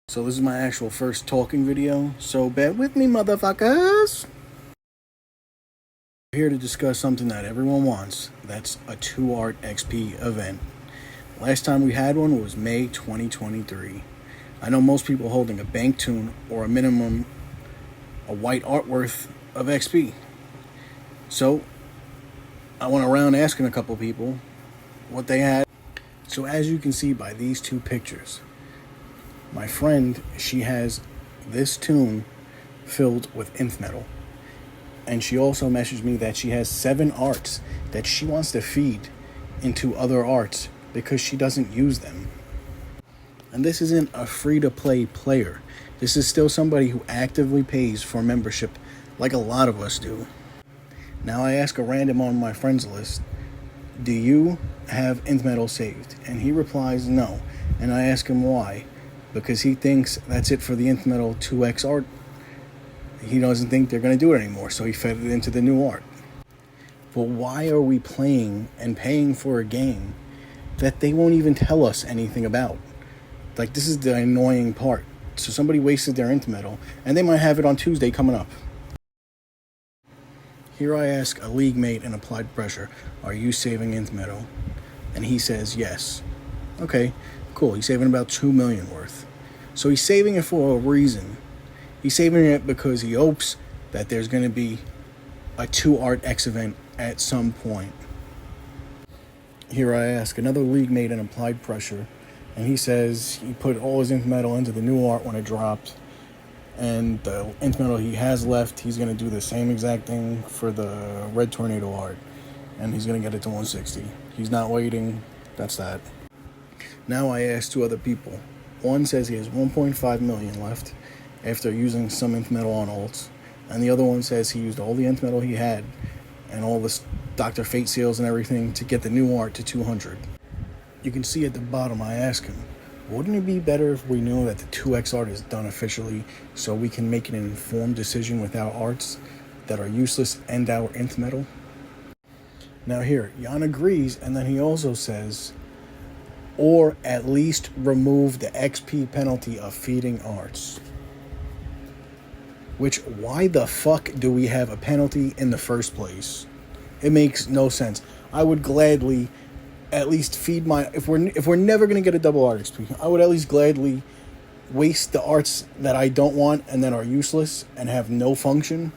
So this is my actual first talking video, so bear with me, motherfuckers. We're here to discuss something that everyone wants. That's a 2Art XP event. Last time we had one was May 2023. I know most people holding a bank tune or a minimum a white art worth of XP. So I went around asking a couple people what they had. So as you can see by these two pictures, my friend, she has this tune filled with nth metal. And she also messaged me that she has 7 arts that she wants to feed into other arts because she doesn't use them. And this isn't a free-to-play player. This is still somebody who actively pays for membership like a lot of us do. Now I ask a random on my friends list, do you have nth metal saved? And he replies no. And I ask him why. Because he thinks that's it for the nth metal 2x art. He doesn't think they're going to do it anymore, so he fed it into the new art. But why are we playing and paying for a game that they won't even tell us anything about? Like, this is the annoying part. So somebody wasted their nth metal, and they might have it on Tuesday coming up. Here I ask a league mate in Applied Pressure, are you saving nth metal? And he says yes. Okay, cool, he's saving about 2 million worth. So he's saving it for a reason. He's saving it because he hopes that there's going to be a 2Art X event at some point. Here I ask another league mate in Applied Pressure, and he says he put all his nth metal into the new art when it dropped, and the nth metal he has left, he's going to do the same exact thing for the Red Tornado art, and he's going to get it to 160. He's not waiting. That's that. Now I asked 2 other people. One says he has 1.5 million left after using some nth metal on alts, and the other one says he used all the nth metal he had and all the Dr. Fate seals and everything to get the new art to 200. You can see at the bottom I ask him, wouldn't it be better if we knew that the 2x art is done officially so we can make an informed decision with our arts that are useless and our nth metal? Now here, Jan agrees, and then he also says, or at least remove the XP penalty of feeding arts. Which, why the fuck do we have a penalty in the first place? It makes no sense. I would gladly at least feed my... If we're never going to get a double art XP, I would at least gladly waste the arts that I don't want and that are useless and have no function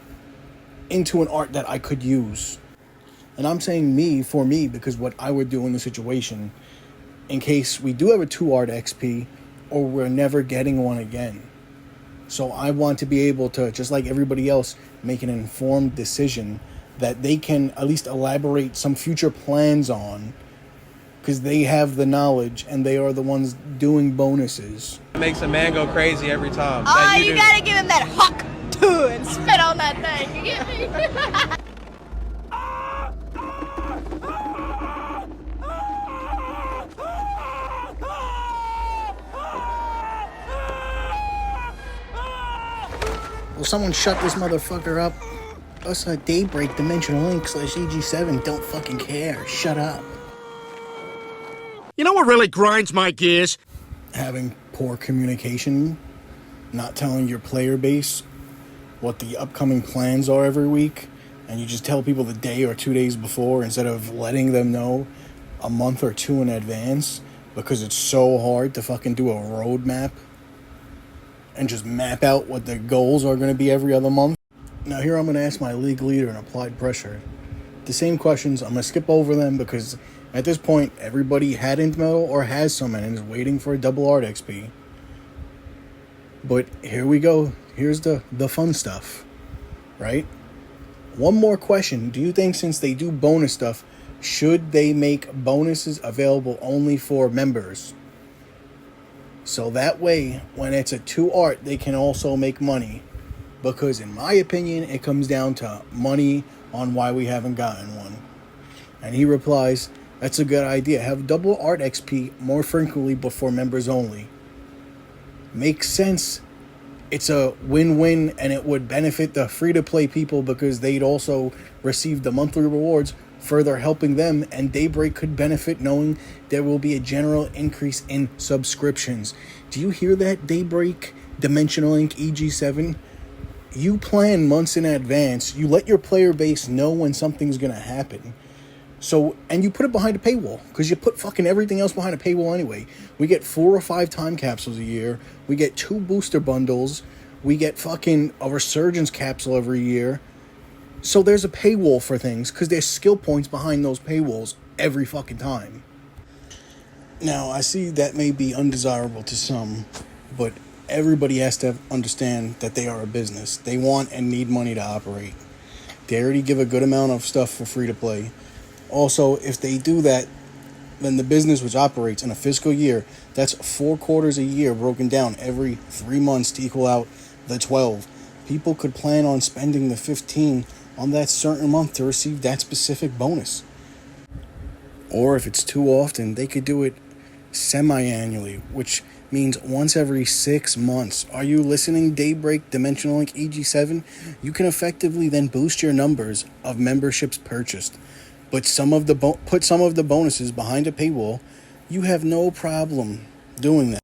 into an art that I could use. And I'm saying for me, because what I would do in the situation, in case we do have a 2Art XP or we're never getting one again. So I want to be able to, just like everybody else, make an informed decision that they can at least elaborate some future plans on, because they have the knowledge and they are the ones doing bonuses. It makes a man go crazy every time. Oh, you gotta give him that hawk too and spit on that thing. You get me? Will someone shut this motherfucker up? Us at Daybreak Dimensional Link /EG7 don't fucking care. Shut up. You know what really grinds my gears? Having poor communication, not telling your player base what the upcoming plans are every week, and you just tell people the day or 2 days before instead of letting them know a month or 2 in advance, because it's so hard to fucking do a roadmap and just map out what the goals are going to be every other month. Now here I'm going to ask my league leader in Applied Pressure the same questions. I'm going to skip over them because at this point everybody had nth metal or has some and is waiting for a double art XP. But here we go. Here's the fun stuff, right? One more question. Do you think, since they do bonus stuff, should they make bonuses available only for members? So that way, when it's a 2Art, they can also make money. Because in my opinion, it comes down to money on why we haven't gotten one. And he replies, that's a good idea. Have double art XP more frequently before members only. Makes sense. It's a win-win, and it would benefit the free-to-play people because they'd also receive the monthly rewards further helping them, and Daybreak could benefit knowing there will be a general increase in subscriptions. Do you hear that, Daybreak, Dimensional Inc. EG7? You plan months in advance. You let your player base know when something's going to happen. So, and you put it behind a paywall, because you put fucking everything else behind a paywall anyway. We get 4 or 5 time capsules a year. We get 2 booster bundles. We get fucking a resurgence capsule every year. So there's a paywall for things, because there's skill points behind those paywalls every fucking time. Now, I see that may be undesirable to some, but everybody has to understand that they are a business. They want and need money to operate. They already give a good amount of stuff for free to play. Also, if they do that, then the business which operates in a fiscal year, that's 4 quarters a year broken down every 3 months to equal out the 12. People could plan on spending the 15 on that certain month to receive that specific bonus. Or if it's too often, they could do it semi-annually, which means once every 6 months. Are you listening, Daybreak, Dimensional Link, EG7? You can effectively then boost your numbers of memberships purchased. But put some of the bonuses behind a paywall. You have no problem doing that.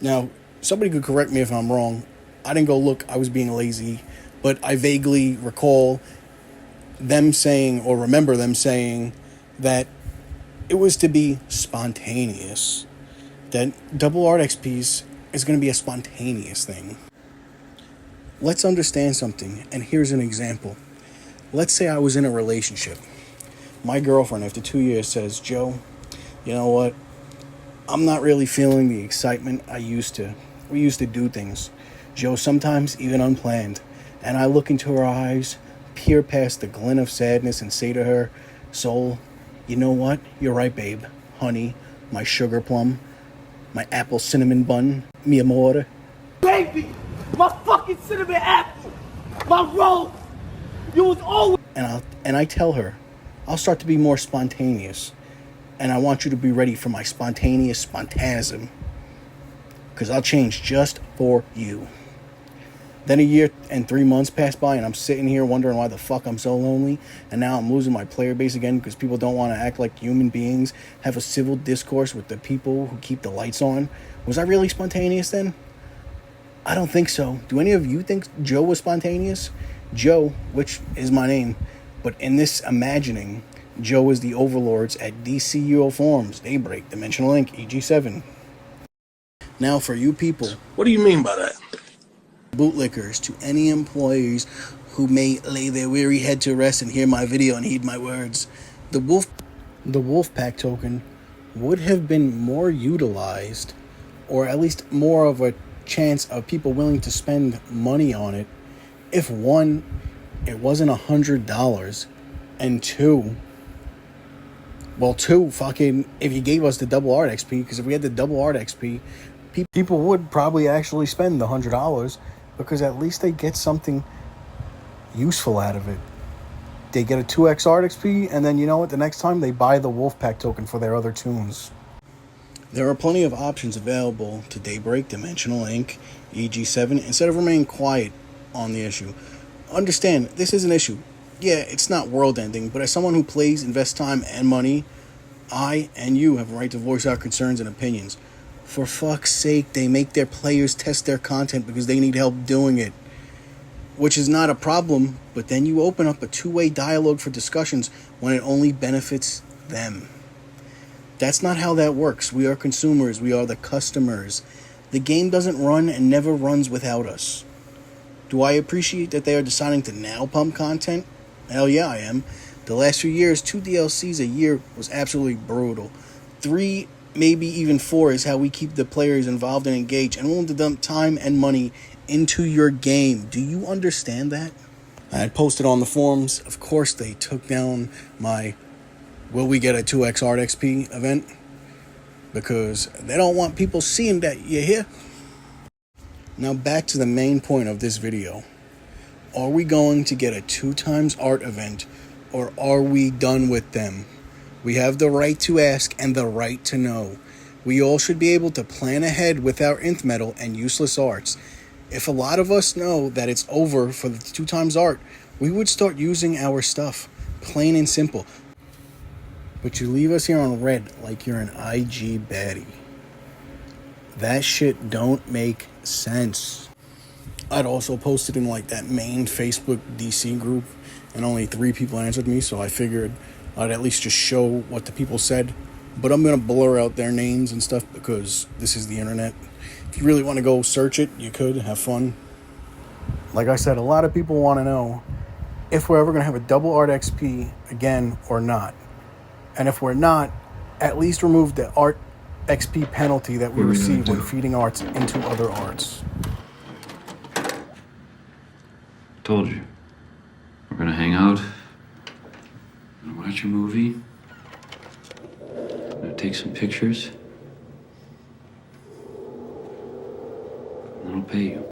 Now, somebody could correct me if I'm wrong. I didn't go look. I was being lazy. But I vaguely recall them saying, or remember them saying, that it was to be spontaneous. That double art XPs is going to be a spontaneous thing. Let's understand something, and here's an example. Let's say I was in a relationship. My girlfriend, after 2 years, says, Joe, you know what? I'm not really feeling the excitement I used to. We used to do things, Joe, sometimes even unplanned. And I look into her eyes, peer past the glint of sadness, and say to her, soul, you know what? You're right, babe. Honey, my sugar plum, my apple cinnamon bun, mi amore. Baby, my fucking cinnamon apple, my roll. You was always. And I tell her, I'll start to be more spontaneous. And I want you to be ready for my spontaneous spontanism. Because I'll change just for you. Then 1 year and 3 months pass by, and I'm sitting here wondering why the fuck I'm so lonely. And now I'm losing my player base again because people don't want to act like human beings, have a civil discourse with the people who keep the lights on. Was I really spontaneous then? I don't think so. Do any of you think Joe was spontaneous? Joe, which is my name, but in this imagining, Joe is the overlords at DCUO forums, Daybreak, Dimensional Link, EG7. Now for you people. What do you mean by that? Bootlickers, to any employees who may lay their weary head to rest and hear my video and heed my words, the Wolfpack token would have been more utilized, or at least more of a chance of people willing to spend money on it, if 1, it wasn't $100, and 2, fucking, if you gave us the double art XP, because if we had the double art XP, people would probably actually spend the $100, because at least they get something useful out of it. They get a 2x art XP, and then you know what? The next time they buy the Wolfpack token for their other tunes. There are plenty of options available to Daybreak, Dimensional Inc., EG7, instead of remaining quiet on the issue. Understand, this is an issue. Yeah, it's not world-ending, but as someone who plays, invests time and money, I and you have a right to voice our concerns and opinions. For fuck's sake, they make their players test their content because they need help doing it. Which is not a problem, but then you open up a two-way dialogue for discussions when it only benefits them. That's not how that works. We are consumers. We are the customers. The game doesn't run and never runs without us. Do I appreciate that they are deciding to now pump content? Hell yeah, I am. The last few years, 2 DLCs a year was absolutely brutal. 3, maybe even 4 is how we keep the players involved and engaged and willing to dump time and money into your game. Do you understand that? I had posted on the forums. Of course, they took down my will we get a 2x art XP event because they don't want people seeing that you're here. Now back to the main point of this video. Are we going to get a 2x art event, or are we done with them? We have the right to ask and the right to know. We all should be able to plan ahead with our nth metal and useless arts. If a lot of us know that it's over for the 2x art, we would start using our stuff. Plain and simple. but you leave us here on red like you're an IG baddie. That shit don't make sense. I'd also posted in like that main Facebook DC group, and only 3 people answered me, so I figured I'd at least just show what the people said. But I'm gonna blur out their names and stuff because this is the internet. If you really want to go search it, you could have fun. Like I said, a lot of people want to know if we're ever gonna have a double art XP again or not. And if we're not, at least remove the art XP penalty that we receive when feeding arts into other arts. Told you. We're gonna hang out. Gonna watch a movie. Gonna take some pictures. And then I'll pay you.